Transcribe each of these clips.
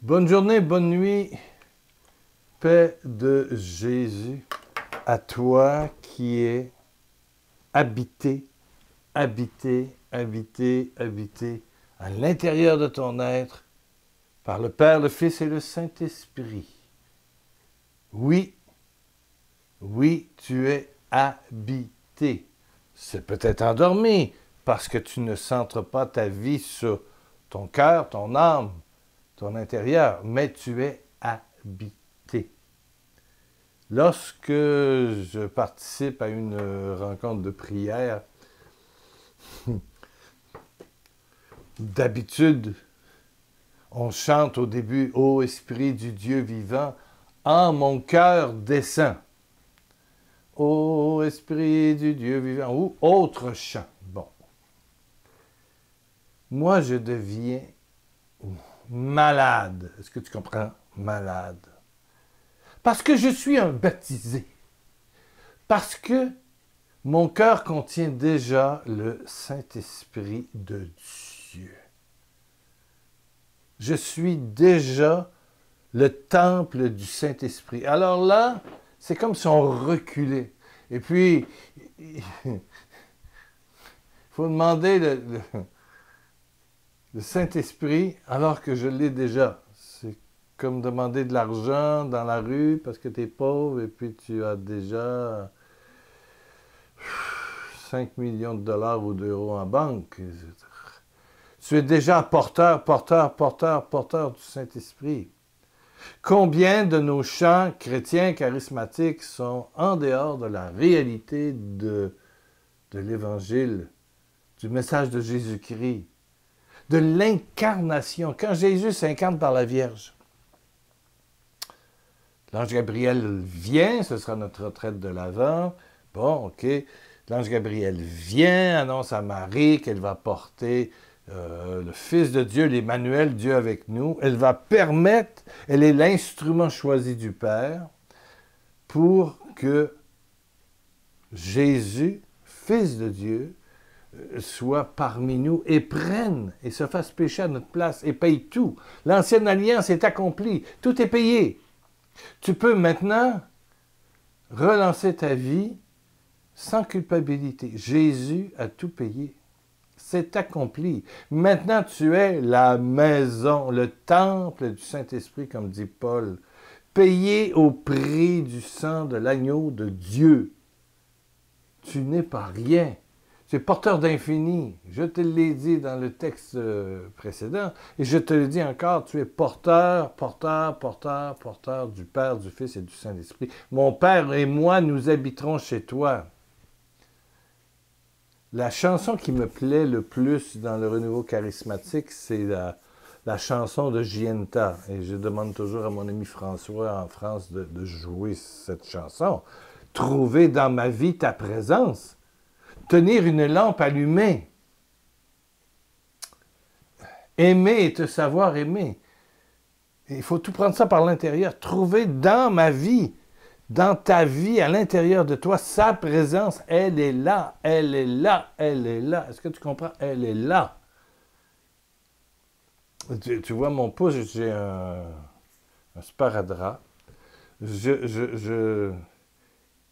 Bonne journée, bonne nuit, paix de Jésus à toi qui es habité, à l'intérieur de ton être par le Père, le Fils et le Saint-Esprit. Oui, oui, tu es habité. C'est peut-être endormi parce que tu ne centres pas ta vie sur ton cœur, ton âme, ton intérieur, mais tu es habité. Lorsque je participe à une rencontre de prière, d'habitude, on chante au début « Ô Esprit du Dieu vivant, en mon cœur descend ». Ô Esprit du Dieu vivant, ou autre chant. Bon. Moi, je deviens malade. Est-ce que tu comprends? Malade. Parce que je suis un baptisé. Parce que mon cœur contient déjà le Saint-Esprit de Dieu. Je suis déjà le temple du Saint-Esprit. Alors là, c'est comme si on reculait. Et puis, il faut demander le Saint-Esprit alors que je l'ai déjà. C'est comme demander de l'argent dans la rue parce que tu es pauvre et puis tu as déjà 5 millions de dollars ou d'euros en banque. Tu es déjà porteur du Saint-Esprit. Combien de nos chants chrétiens charismatiques sont en dehors de la réalité de l'Évangile, du message de Jésus-Christ, de l'incarnation, quand Jésus s'incarne par la Vierge. L'ange Gabriel vient, ce sera notre retraite de l'Avent. Bon, OK. L'ange Gabriel vient, annonce à Marie qu'elle va porter le Fils de Dieu, l'Emmanuel, Dieu avec nous. Elle va permettre, elle est l'instrument choisi du Père pour que Jésus, Fils de Dieu, soit parmi nous et prenne et se fasse pécher à notre place et paye tout. L'ancienne alliance est accomplie, tout est payé. Tu peux maintenant relancer ta vie sans culpabilité. Jésus a tout payé. C'est accompli. Maintenant, tu es la maison, le temple du Saint-Esprit, comme dit Paul, payé au prix du sang de l'agneau de Dieu. Tu n'es pas rien. Tu es porteur d'infini. Je te l'ai dit dans le texte précédent, et je te le dis encore, tu es porteur du Père, du Fils et du Saint-Esprit. Mon Père et moi, nous habiterons chez toi. La chanson qui me plaît le plus dans le renouveau charismatique, c'est la chanson de Gienta. Et je demande toujours à mon ami François en France de jouer cette chanson. Trouver dans ma vie ta présence. Tenir une lampe allumée. Aimer et te savoir aimer. Il faut tout prendre ça par l'intérieur. Trouver dans ma vie, dans ta vie, à l'intérieur de toi, sa présence, elle est là, elle est là, elle est là. Est-ce que tu comprends? Elle est là. Tu vois mon pouce, j'ai un sparadrap.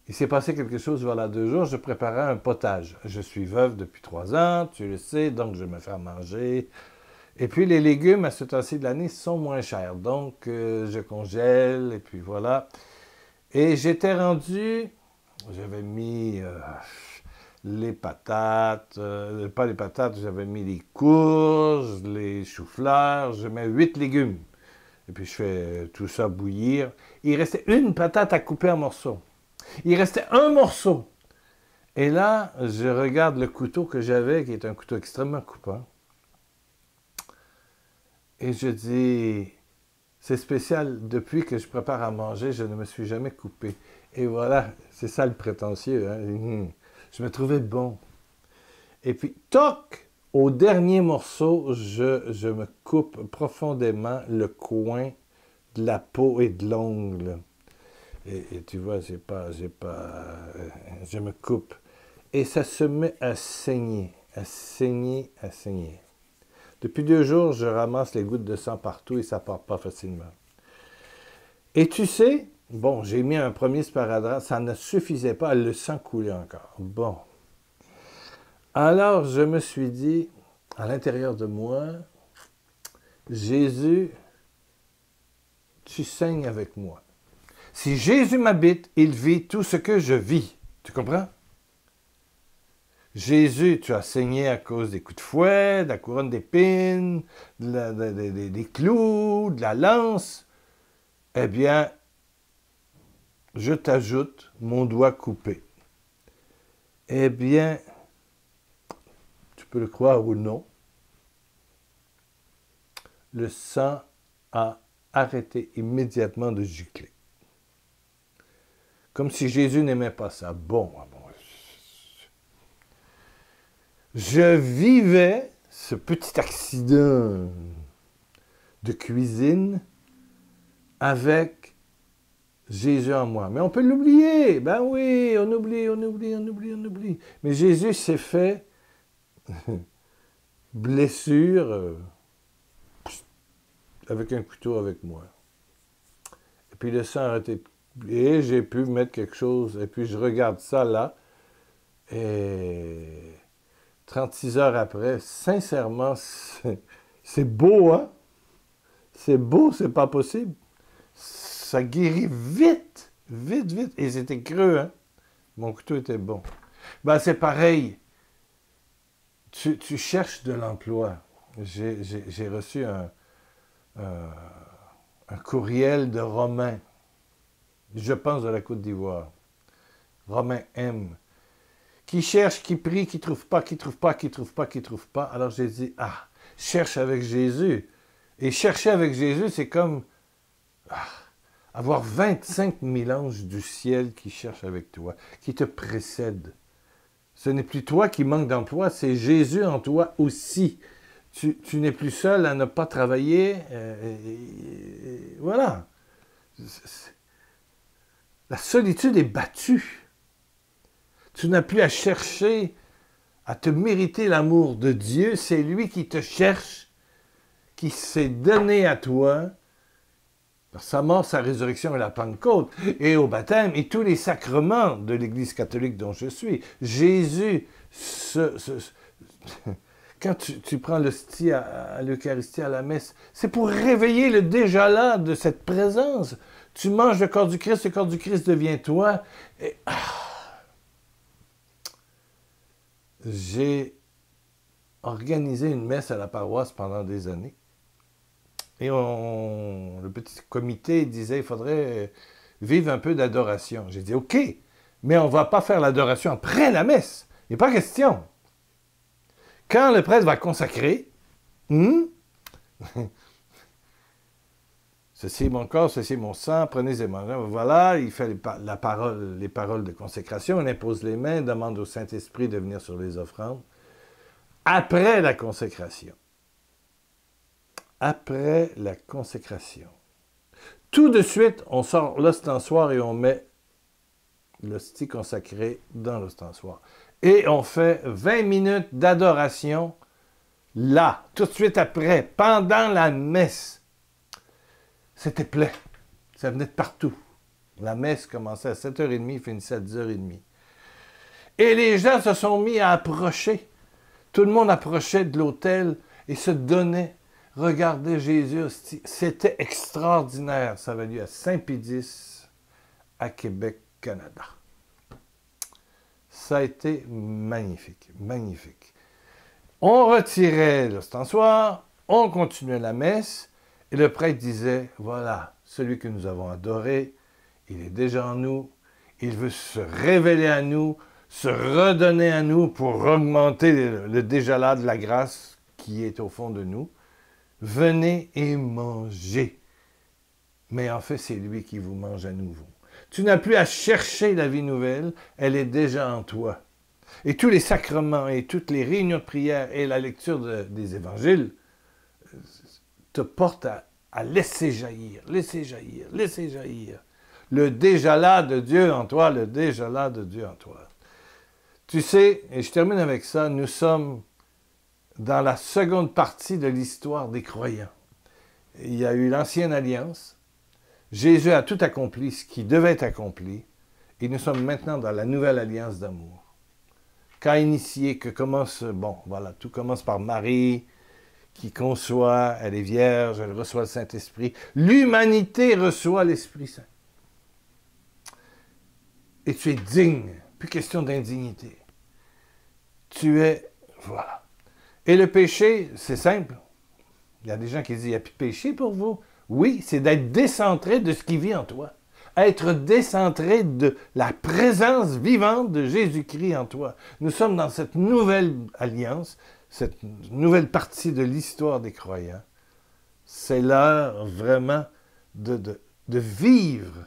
Il s'est passé quelque chose voilà 2 jours, je préparais un potage. Je suis veuve depuis 3 ans, tu le sais, donc je me fais à manger. Et puis les légumes à ce temps-ci de l'année sont moins chers, donc je congèle, et puis voilà. Et j'étais rendu, j'avais mis les patates, pas les patates, j'avais mis les courges, les choux-fleurs, je mets 8 légumes. Et puis je fais tout ça bouillir. Il restait une patate à couper en morceaux. Il restait un morceau. Et là, je regarde le couteau que j'avais, qui est un couteau extrêmement coupant. Et je dis, c'est spécial, depuis que je prépare à manger, je ne me suis jamais coupé. Et voilà, c'est ça le prétentieux. Hein? Je me trouvais bon. Et puis, toc, au dernier morceau, je me coupe profondément le coin de la peau et de l'ongle. Et tu vois, je me coupe. Et ça se met à saigner. Depuis 2 jours, je ramasse les gouttes de sang partout et ça part pas facilement. Et tu sais, bon, j'ai mis un premier sparadrap, ça ne suffisait pas, le sang coulait encore. Bon. Alors, je me suis dit, à l'intérieur de moi, Jésus, tu saignes avec moi. Si Jésus m'habite, il vit tout ce que je vis. Tu comprends? Jésus, tu as saigné à cause des coups de fouet, de la couronne d'épines, des clous, de la lance. Eh bien, je t'ajoute mon doigt coupé. Eh bien, tu peux le croire ou non, le sang a arrêté immédiatement de gicler. Comme si Jésus n'aimait pas ça. Bon. Je vivais ce petit accident de cuisine avec Jésus en moi. Mais on peut l'oublier. Ben oui, on oublie. Mais Jésus s'est fait blessure avec un couteau avec moi. Et puis le sang a arrêté de couler, j'ai pu mettre quelque chose, et puis je regarde ça là, et 36 heures après, sincèrement, c'est beau, hein? C'est beau, c'est pas possible. Ça guérit vite, et c'était creux, hein? Mon couteau était bon. Ben c'est pareil, tu cherches de l'emploi. J'ai reçu un courriel de Romain, je pense de la Côte d'Ivoire, Romain M, qui cherche, qui prie, qui trouve pas. Alors j'ai dit, cherche avec Jésus. Et chercher avec Jésus, c'est comme avoir 25 000 anges du ciel qui cherchent avec toi, qui te précèdent. Ce n'est plus toi qui manque d'emploi, c'est Jésus en toi aussi. Tu n'es plus seul à ne pas travailler. Voilà. La solitude est battue. Tu n'as plus à chercher à te mériter l'amour de Dieu. C'est lui qui te cherche, qui s'est donné à toi par sa mort, sa résurrection et la Pentecôte, et au baptême, et tous les sacrements de l'Église catholique dont je suis. Jésus, quand tu prends l'hostie à l'Eucharistie, à la messe, c'est pour réveiller le déjà là de cette présence. Tu manges le corps du Christ devient toi. Et, j'ai organisé une messe à la paroisse pendant des années. Et le petit comité disait qu'il faudrait vivre un peu d'adoration. J'ai dit, OK, mais on ne va pas faire l'adoration après la messe. Il n'est pas question. Quand le prêtre va consacrer, ceci est mon corps, ceci est mon sang, prenez et mangez. Voilà, il fait les paroles de consécration, il impose les mains, demande au Saint-Esprit de venir sur les offrandes. Après la consécration. Après la consécration. Tout de suite, on sort l'ostensoir et on met l'hostie consacrée dans l'ostensoir. Et on fait 20 minutes d'adoration là, tout de suite après, pendant la messe. C'était plein. Ça venait de partout. La messe commençait à 7h30, finissait à 10h30. Et les gens se sont mis à approcher. Tout le monde approchait de l'autel et se donnait. Regardez Jésus, c'était extraordinaire. Ça avait lieu à Saint-Pédis, à Québec, Canada. Ça a été magnifique, magnifique. On retirait l'ostensoir, on continuait la messe, et le prêtre disait, voilà, celui que nous avons adoré, il est déjà en nous, il veut se révéler à nous, se redonner à nous pour augmenter le déjà là de la grâce qui est au fond de nous. Venez et mangez. Mais en fait, c'est lui qui vous mange à nouveau. Tu n'as plus à chercher la vie nouvelle, elle est déjà en toi. Et tous les sacrements et toutes les réunions de prière et la lecture des évangiles te portent à laisser jaillir le déjà là de Dieu en toi, le déjà là de Dieu en toi. Tu sais, et je termine avec ça, nous sommes dans la seconde partie de l'histoire des croyants. Il y a eu l'ancienne alliance. Jésus a tout accompli, ce qui devait être accompli. Et nous sommes maintenant dans la nouvelle alliance d'amour. Qu'a initié, que commence, bon, voilà, tout commence par Marie, qui conçoit, elle est vierge, elle reçoit le Saint-Esprit. L'humanité reçoit l'Esprit Saint. Et tu es digne, plus question d'indignité. Tu es, voilà. Et le péché, c'est simple. Il y a des gens qui disent, il n'y a plus de péché pour vous. Oui, c'est d'être décentré de ce qui vit en toi. Être décentré de la présence vivante de Jésus-Christ en toi. Nous sommes dans cette nouvelle alliance, cette nouvelle partie de l'histoire des croyants. C'est l'heure vraiment de vivre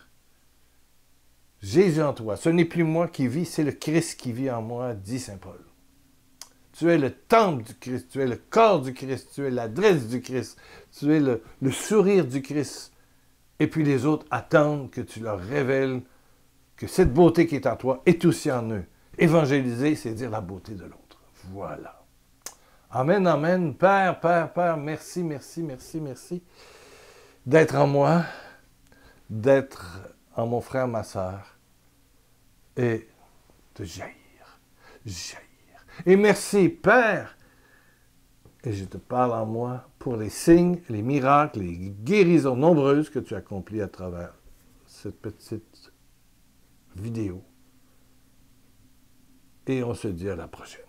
Jésus en toi. Ce n'est plus moi qui vis, c'est le Christ qui vit en moi, dit saint Paul. Tu es le temple du Christ, tu es le corps du Christ, tu es l'adresse du Christ, tu es le sourire du Christ. Et puis les autres attendent que tu leur révèles que cette beauté qui est en toi est aussi en eux. Évangéliser, c'est dire la beauté de l'autre. Voilà. Amen, amen. Père, Père, Père, merci, merci, merci, merci d'être en moi, d'être en mon frère, ma sœur, et de jaillir, jaillir. Et merci, Père, et je te parle en moi pour les signes, les miracles, les guérisons nombreuses que tu accomplis à travers cette petite vidéo. Et on se dit à la prochaine.